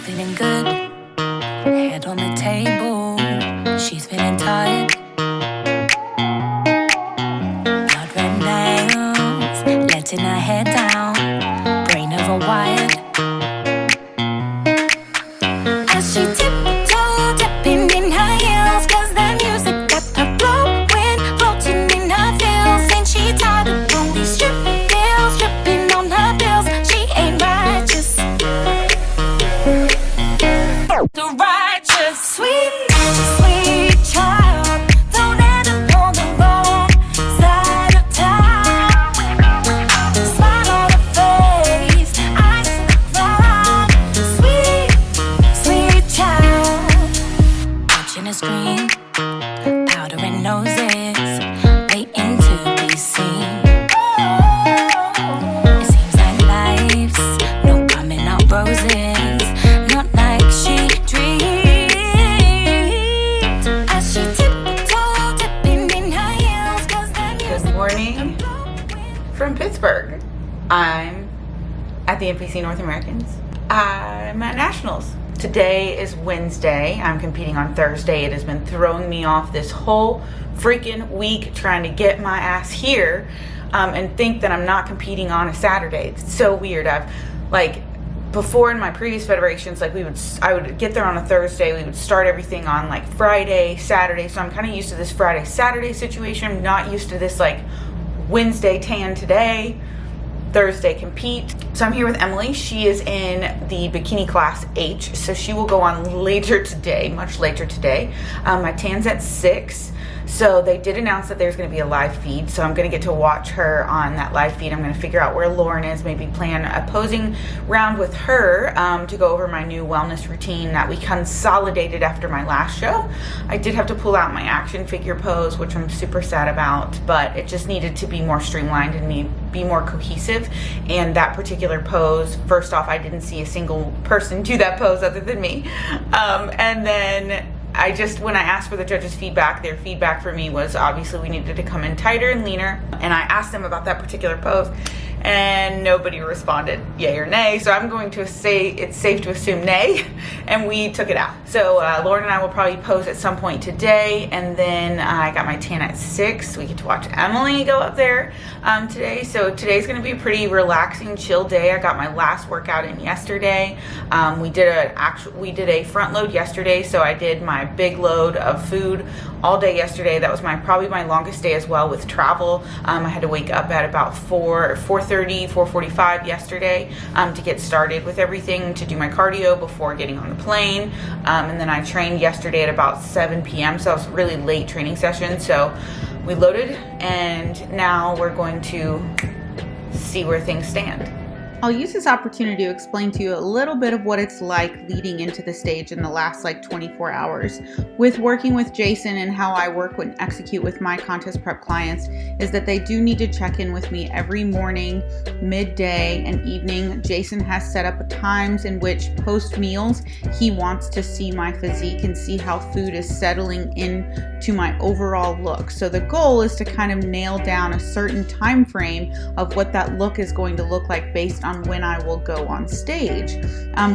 feeling good, head on the table, she's feeling tired. Blood red nails, letting her hair down, brain overwired. As she tiptoe, dipping in her heels, 'cause the music got her flowing, floating in her feels. Ain't she tired of all these strip deals, dripping on her bills? She ain't righteous. The righteous, sweet, sweet child. Don't end up on the wrong side of town. Smile on her face, eyes round. Sweet, sweet child. Watching a screen, powdering noses, waiting to be seen. It seems like life's no coming out roses, not like she dreamed. As she tiptoe, dipping in her heels, 'cause the Good music morning from Pittsburgh. I'm at the NPC North Americans. I'm at Nationals. Today is Wednesday. I'm competing on Thursday. It has been throwing me off this whole freaking week trying to get my ass here and think that I'm not competing on a Saturday. It's so weird. I've before in my previous federations, I would get there on a Thursday. We would start everything on like Friday, Saturday. So I'm kind of used to this Friday, Saturday situation. I'm not used to this like Wednesday tan today, Thursday compete. So I'm here with Emily. She is in the bikini class H, so she will go on later today, much later today. My tan's at 6, so they did announce that there's going to be a live feed, so I'm going to get to watch her on that live feed. I'm going to figure out where Lauren is, maybe plan a posing round with her to go over my new wellness routine that we consolidated after my last show. I did have to pull out my action figure pose, which I'm super sad about, but it just needed to be more streamlined and be more cohesive. And that particular pose, first off, I didn't see a single person do that pose other than me. And then when I asked for the judges' feedback, their feedback for me was obviously we needed to come in tighter and leaner. And I asked them about that particular pose and nobody responded yay or nay. So I'm going to say it's safe to assume nay, and we took it out. So Lauren and I will probably pose at some point today, and then I got my tan at 6. We get to watch Emily go up there today. So today's going to be a pretty relaxing, chill day. I got my last workout in yesterday. We did a front load yesterday, so I did my big load of food all day yesterday. That was probably my longest day as well with travel. I had to wake up at about 4:45 yesterday to get started with everything, to do my cardio before getting on the plane. And then I trained yesterday at about 7 p.m. So it was a really late training session. So we loaded, and now we're going to see where things stand. I'll use this opportunity to explain to you a little bit of what it's like leading into the stage in the last 24 hours. With working with Jason and how I work and execute with my contest prep clients is that they do need to check in with me every morning, midday, and evening. Jason has set up times in which post meals he wants to see my physique and see how food is settling into my overall look. So the goal is to kind of nail down a certain time frame of what that look is going to look like based on when I will go on stage.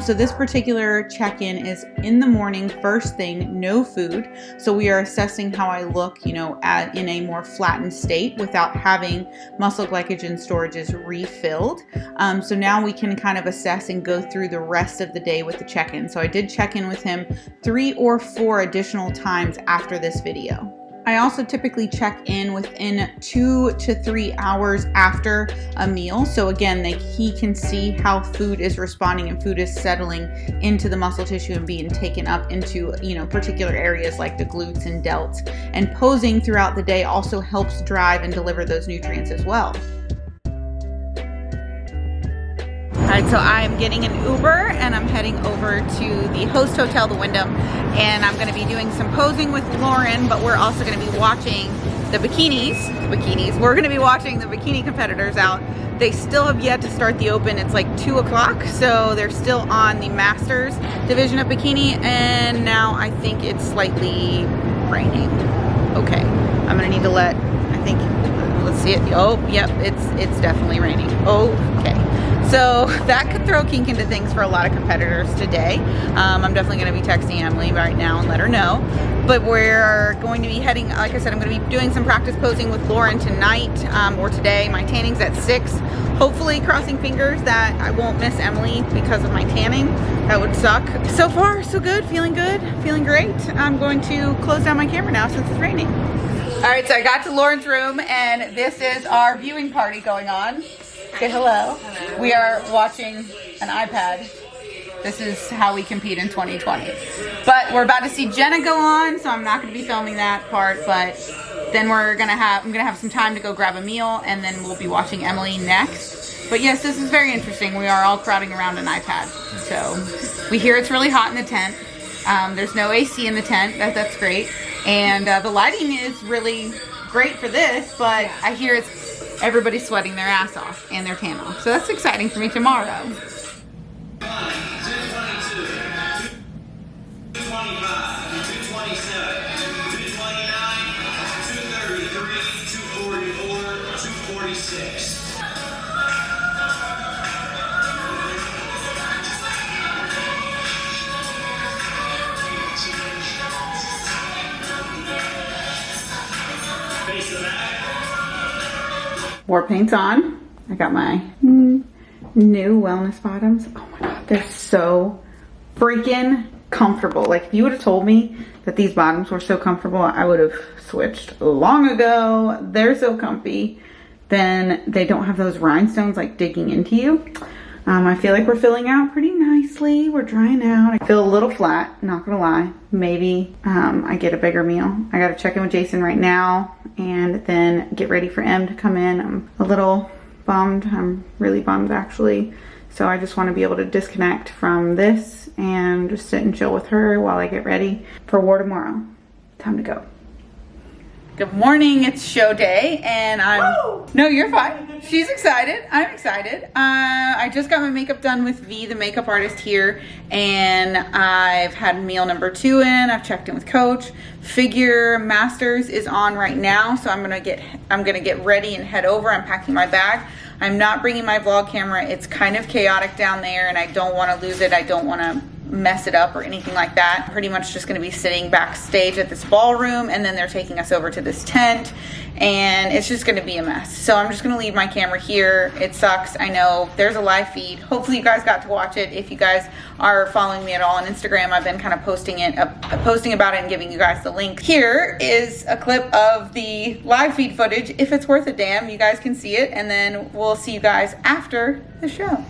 So this particular check-in is in the morning, first thing, no food. So we are assessing how I look, in a more flattened state without having muscle glycogen storages refilled. So now we can kind of assess and go through the rest of the day with the check-in. So I did check in with him 3 or 4 additional times after this video. I also typically check in within 2 to 3 hours after a meal. So again, he can see how food is responding and food is settling into the muscle tissue and being taken up into, particular areas like the glutes and delts. And posing throughout the day also helps drive and deliver those nutrients as well. Alright, so I'm getting an Uber and I'm heading over to the host hotel, the Wyndham, and I'm going to be doing some posing with Lauren, but we're also going to be watching the bikinis. We're going to be watching the bikini competitors out. They still have yet to start the open. It's like 2 o'clock, so they're still on the Masters division of bikini, and now I think it's slightly raining. Okay, I'm going to need to let's see it. Oh, yep, it's definitely raining. Okay. So that could throw a kink into things for a lot of competitors today. I'm definitely going to be texting Emily right now and let her know. But we're going to be heading, like I said, I'm going to be doing some practice posing with Lauren tonight or today. My tanning's at 6. Hopefully, crossing fingers that I won't miss Emily because of my tanning. That would suck. So far, so good. Feeling great. I'm going to close down my camera now since it's raining. All right, so I got to Lauren's room and this is our viewing party going on. Say hello. Hello. We are watching an iPad. This is how we compete in 2020. But we're about to see Jenna go on, so I'm not going to be filming that part. But then I'm gonna have some time to go grab a meal, and then we'll be watching Emily next. But yes, this is very interesting. We are all crowding around an iPad. So we hear it's really hot in the tent. There's no AC in the tent. That's great. And the lighting is really great for this, but I hear everybody's sweating their ass off and their tan off. So that's exciting for me tomorrow. 246. War paint's on. I got my new wellness bottoms. Oh my god, they're so freaking comfortable. Like, if you would have told me that these bottoms were so comfortable, I would have switched long ago. They're so comfy. Then they don't have those rhinestones like digging into you. I feel like we're filling out pretty nicely. We're drying out. I feel a little flat, not gonna lie. Maybe I get a bigger meal. I gotta check in with Jason right now and then get ready for Em to come in. I'm a little bummed. I'm really bummed actually. So I just want to be able to disconnect from this and just sit and chill with her while I get ready for war tomorrow. Time to go. Good morning, it's show day and no, you're fine. She's excited, I'm excited. I just got my makeup done with V, the makeup artist here, and I've had meal number 2 in. I've checked in with Coach. Figure Masters is on right now, so I'm gonna get ready and head over. I'm packing my bag. I'm not bringing my vlog camera. It's kind of chaotic down there and I don't want to lose it. I don't want to mess it up or anything like that. I'm pretty much just going to be sitting backstage at this ballroom, and then they're taking us over to this tent, and it's just going to be a mess. So I'm just going to leave my camera here. It sucks, I know. There's a live feed. Hopefully you guys got to watch it. If you guys are following me at all on Instagram, I've been kind of posting about it and giving you guys the link. Here is a clip of the live feed footage. If it's worth a damn, you guys can see it, and then we'll see you guys after the show.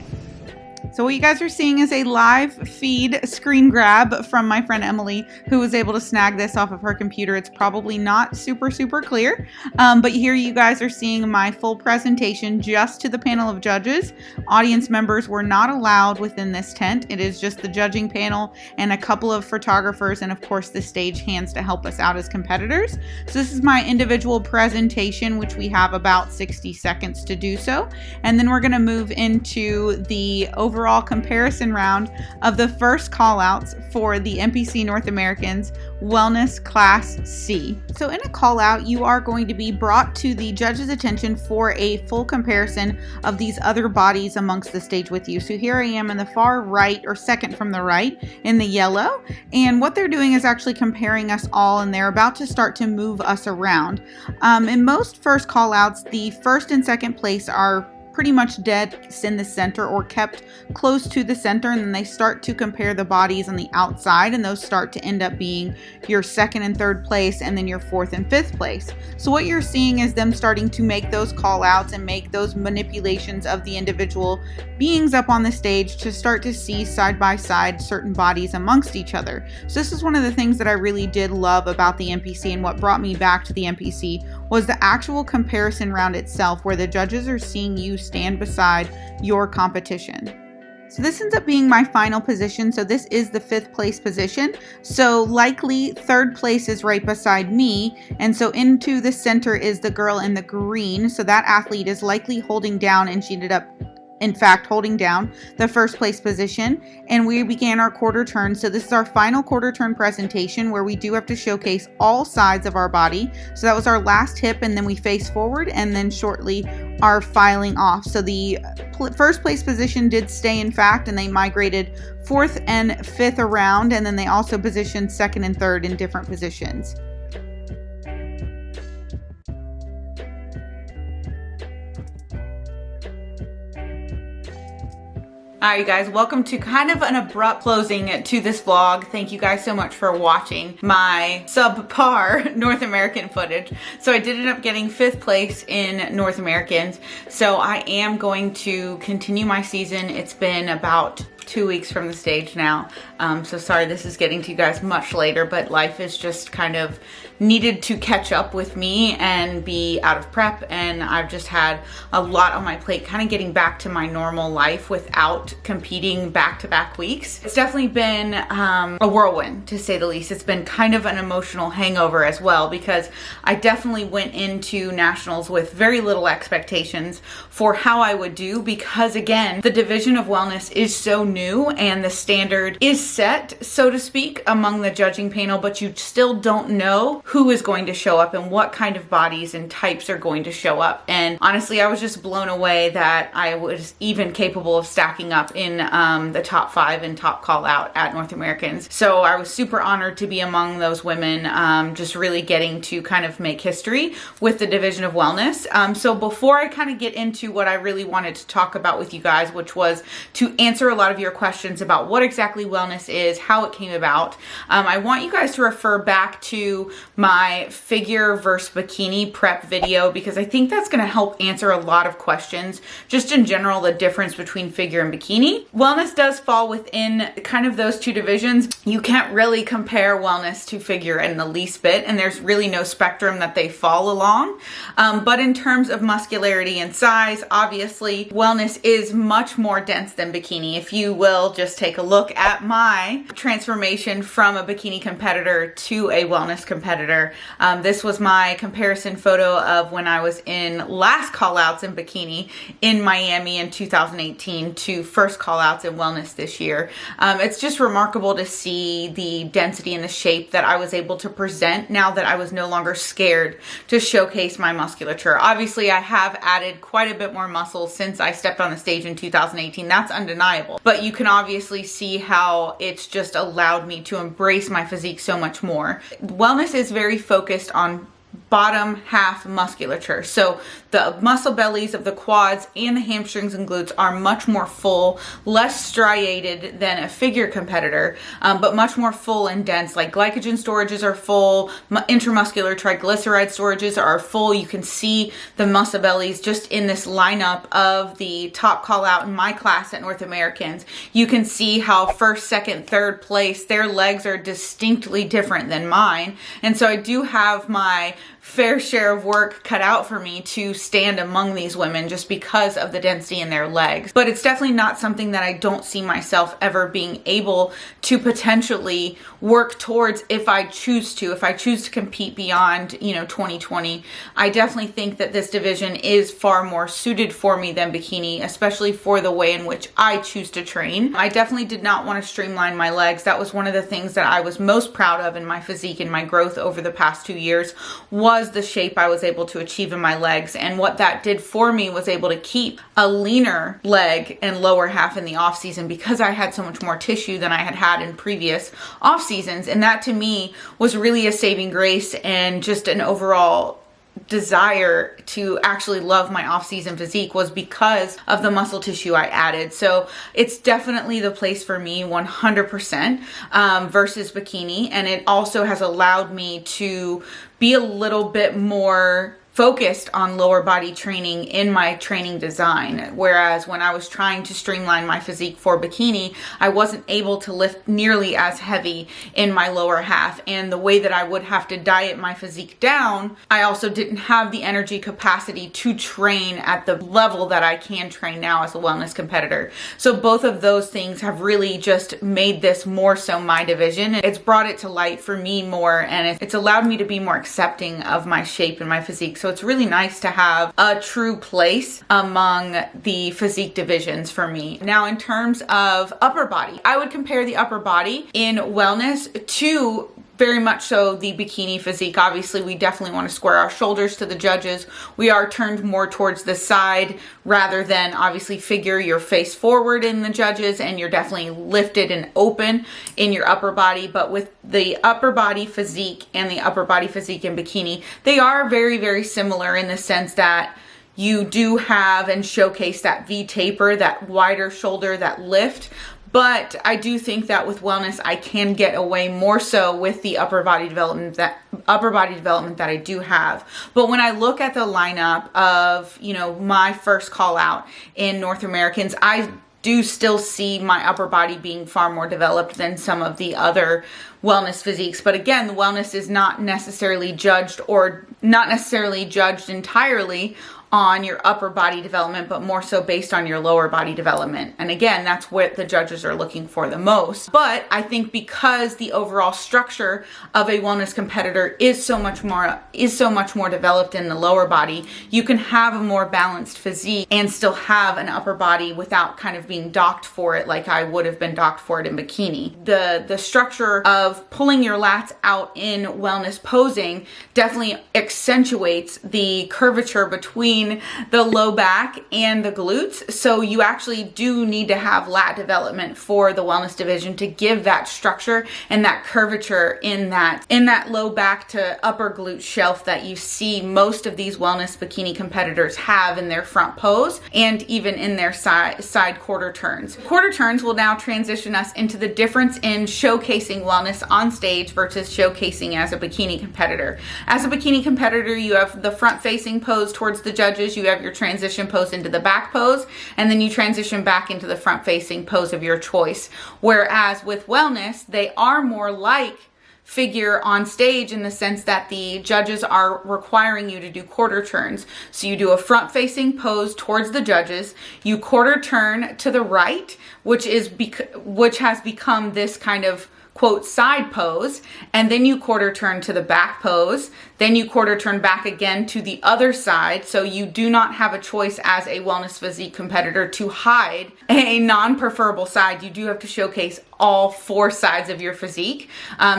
So what you guys are seeing is a live feed screen grab from my friend Emily, who was able to snag this off of her computer. It's probably not super clear, but here you guys are seeing my full presentation just to the panel of judges. Audience members were not allowed within this tent. It is just the judging panel and a couple of photographers and of course the stage hands to help us out as competitors. So this is my individual presentation, which we have about 60 seconds to do so. And then we're gonna move into the overall comparison round of the first call outs for the NPC North Americans Wellness Class C. So in a call out, you are going to be brought to the judge's attention for a full comparison of these other bodies amongst the stage with you. So here I am in the far right, or second from the right, in the yellow, and what they're doing is actually comparing us all, and they're about to start to move us around. In most first call outs, the first and second place are pretty much dead in the center or kept close to the center, and then they start to compare the bodies on the outside, and those start to end up being your second and third place and then your fourth and fifth place. So what you're seeing is them starting to make those call outs and make those manipulations of the individual beings up on the stage to start to see side by side certain bodies amongst each other. So this is one of the things that I really did love about the NPC, and what brought me back to the NPC was the actual comparison round itself, where the judges are seeing you stand beside your competition. So this ends up being my final position. So this is the 5th place position. So likely 3rd place is right beside me. And so into the center is the girl in the green. So that athlete is likely holding down, and she ended up in fact holding down the 1st place position, and we began our quarter turn. So this is our final quarter turn presentation, where we do have to showcase all sides of our body. So that was our last hip, and then we face forward, and then shortly are filing off. So the first place position did stay, in fact, and they migrated 4th and 5th around, and then they also positioned 2nd and 3rd in different positions. Alright, you guys, welcome to kind of an abrupt closing to this vlog. Thank you guys so much for watching my subpar North American footage. So I did end up getting 5th place in North Americans. So I am going to continue my season. It's been about 2 weeks from the stage now. So sorry this is getting to you guys much later, but life is just kind of needed to catch up with me and be out of prep, and I've just had a lot on my plate kind of getting back to my normal life without competing back-to-back weeks. It's definitely been a whirlwind, to say the least. It's been kind of an emotional hangover as well, because I definitely went into nationals with very little expectations for how I would do, because again, the division of wellness is so new and the standard is set, so to speak, among the judging panel, but you still don't know who is going to show up and what kind of bodies and types are going to show up. And honestly, I was just blown away that I was even capable of stacking up in the top 5 and top call out at North Americans. So I was super honored to be among those women, just really getting to kind of make history with the division of wellness. So before I kind of get into what I really wanted to talk about with you guys, which was to answer a lot of your questions about what exactly wellness is, how it came about, I want you guys to refer back to my figure versus bikini prep video, because I think that's going to help answer a lot of questions just in general, the difference between figure and bikini. Wellness does fall within kind of those two divisions. You can't really compare wellness to figure in the least bit, and there's really no spectrum that they fall along. But in terms of muscularity and size, obviously wellness is much more dense than bikini. If you will just take a look at my transformation from a bikini competitor to a wellness competitor. This was my comparison photo of when I was in last call outs in bikini in Miami in 2018 to first call outs in wellness this year. It's just remarkable to see the density and the shape that I was able to present now that I was no longer scared to showcase my musculature. Obviously, I have added quite a bit more muscle since I stepped on the stage in 2018. That's undeniable. But you can obviously see how it's just allowed me to embrace my physique so much more. Wellness is very focused on bottom half musculature. So the muscle bellies of the quads and the hamstrings and glutes are much more full, less striated than a figure competitor, but much more full and dense. Like glycogen storages are full, intramuscular triglyceride storages are full. You can see the muscle bellies just in this lineup of the top call out in my class at North Americans. You can see how 1st, 2nd, 3rd place, their legs are distinctly different than mine. And so I do have my fair share of work cut out for me to stand among these women just because of the density in their legs. But it's definitely not something that I don't see myself ever being able to potentially work towards if I choose to. If I choose to compete beyond, 2020, I definitely think that this division is far more suited for me than bikini, especially for the way in which I choose to train. I definitely did not want to streamline my legs. That was one of the things that I was most proud of in my physique and my growth over the past 2 years, was the shape I was able to achieve in my legs. And what that did for me was able to keep a leaner leg and lower half in the off season, because I had so much more tissue than I had had in previous off seasons. And that to me was really a saving grace and just an overall desire to actually love my off-season physique, was because of the muscle tissue I added. So it's definitely the place for me 100% versus bikini. And it also has allowed me to be a little bit more focused on lower body training in my training design. Whereas when I was trying to streamline my physique for bikini, I wasn't able to lift nearly as heavy in my lower half. And the way that I would have to diet my physique down, I also didn't have the energy capacity to train at the level that I can train now as a wellness competitor. So both of those things have really just made this more so my division. It's brought it to light for me more, and it's allowed me to be more accepting of my shape and my physique. So it's really nice to have a true place among the physique divisions for me. Now, in terms of upper body, I would compare the upper body in wellness to very much so the bikini physique. Obviously, we definitely want to square our shoulders to the judges. We are turned more towards the side rather than obviously figure your face forward in the judges, and you're definitely lifted and open in your upper body. But with the upper body physique and the upper body physique in bikini, they are very, very similar in the sense that you do have and showcase that V taper, that wider shoulder, that lift. But I do think that with wellness, I can get away more so with the upper body development that I do have. But when I look at the lineup of, you know, my first call out in North Americans, I do still see my upper body being far more developed than some of the other wellness physiques. But again, the wellness is not necessarily judged entirely on your upper body development, but more so based on your lower body development. And again, that's what the judges are looking for the most. But I think because the overall structure of a wellness competitor is so much more developed in the lower body, you can have a more balanced physique and still have an upper body without kind of being docked for it like I would have been docked for it in bikini. The structure of pulling your lats out in wellness posing definitely accentuates the curvature between the low back and the glutes. So you actually do need to have lat development for the wellness division to give that structure and that curvature in that low back to upper glute shelf that you see most of these wellness bikini competitors have in their front pose and even in their side quarter turns. Quarter turns will now transition us into the difference in showcasing wellness on stage versus showcasing as a bikini competitor. As a bikini competitor, you have the front facing pose towards the judges, you have your transition pose into the back pose, and then you transition back into the front facing pose of your choice. Whereas with wellness, they are more like figure on stage in the sense that the judges are requiring you to do quarter turns. So you do a front facing pose towards the judges, you quarter turn to the right, which has become this kind of quote side pose, and then you quarter turn to the back pose, then you quarter turn back again to the other side. So you do not have a choice as a wellness physique competitor to hide a non-preferable side. You do have to showcase all four sides of your physique.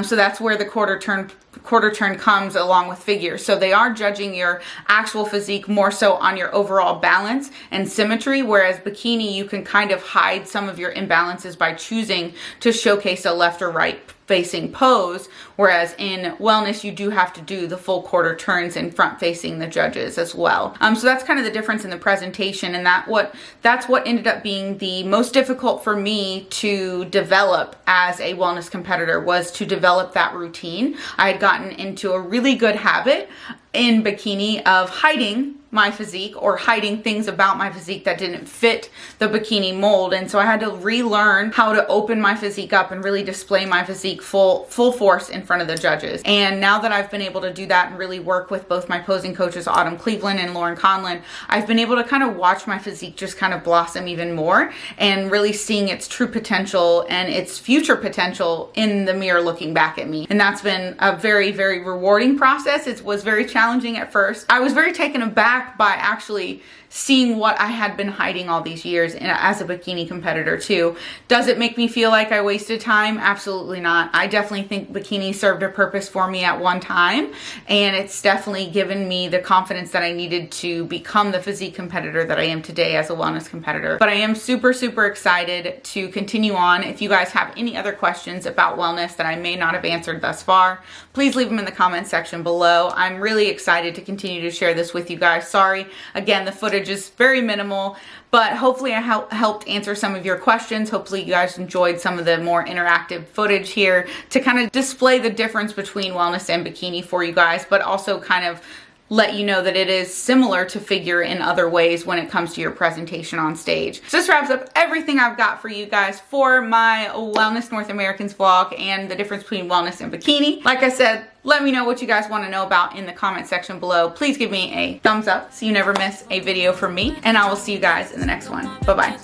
So that's where the quarter turn comes along with figure. So they are judging your actual physique more so on your overall balance and symmetry, whereas bikini, you can kind of hide some of your imbalances by choosing to showcase a left or right facing pose, whereas in wellness you do have to do the full quarter turns in front facing the judges as well. So that's kind of the difference in the presentation, and that's what ended up being the most difficult for me to develop as a wellness competitor, was to develop that routine. I had gotten into a really good habit in bikini of hiding my physique or hiding things about my physique that didn't fit the bikini mold. And so I had to relearn how to open my physique up and really display my physique full force in front of the judges. And now that I've been able to do that and really work with both my posing coaches, Autumn Cleveland and Lauren Conlon, I've been able to kind of watch my physique just kind of blossom even more and really seeing its true potential and its future potential in the mirror looking back at me. And that's been a very, very rewarding process. It was very challenging at first. I was very taken aback by actually seeing what I had been hiding all these years as a bikini competitor too. Does it make me feel like I wasted time? Absolutely not. I definitely think bikini served a purpose for me at one time, and it's definitely given me the confidence that I needed to become the physique competitor that I am today as a wellness competitor. But I am super, super excited to continue on. If you guys have any other questions about wellness that I may not have answered thus far, please leave them in the comment section below. I'm really excited to continue to share this with you guys. Sorry, again, the footage is very minimal, but hopefully I helped answer some of your questions. Hopefully you guys enjoyed some of the more interactive footage here to kind of display the difference between wellness and bikini for you guys, but also kind of let you know that it is similar to figure in other ways when it comes to your presentation on stage. So this wraps up everything I've got for you guys for my Wellness North Americans vlog and the difference between wellness and bikini. Like I said, let me know what you guys want to know about in the comment section below. Please give me a thumbs up so you never miss a video from me, and I will see you guys in the next one. Bye-bye.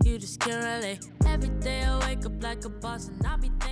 You just can't relate. Every day I wake up like a boss and I be thinking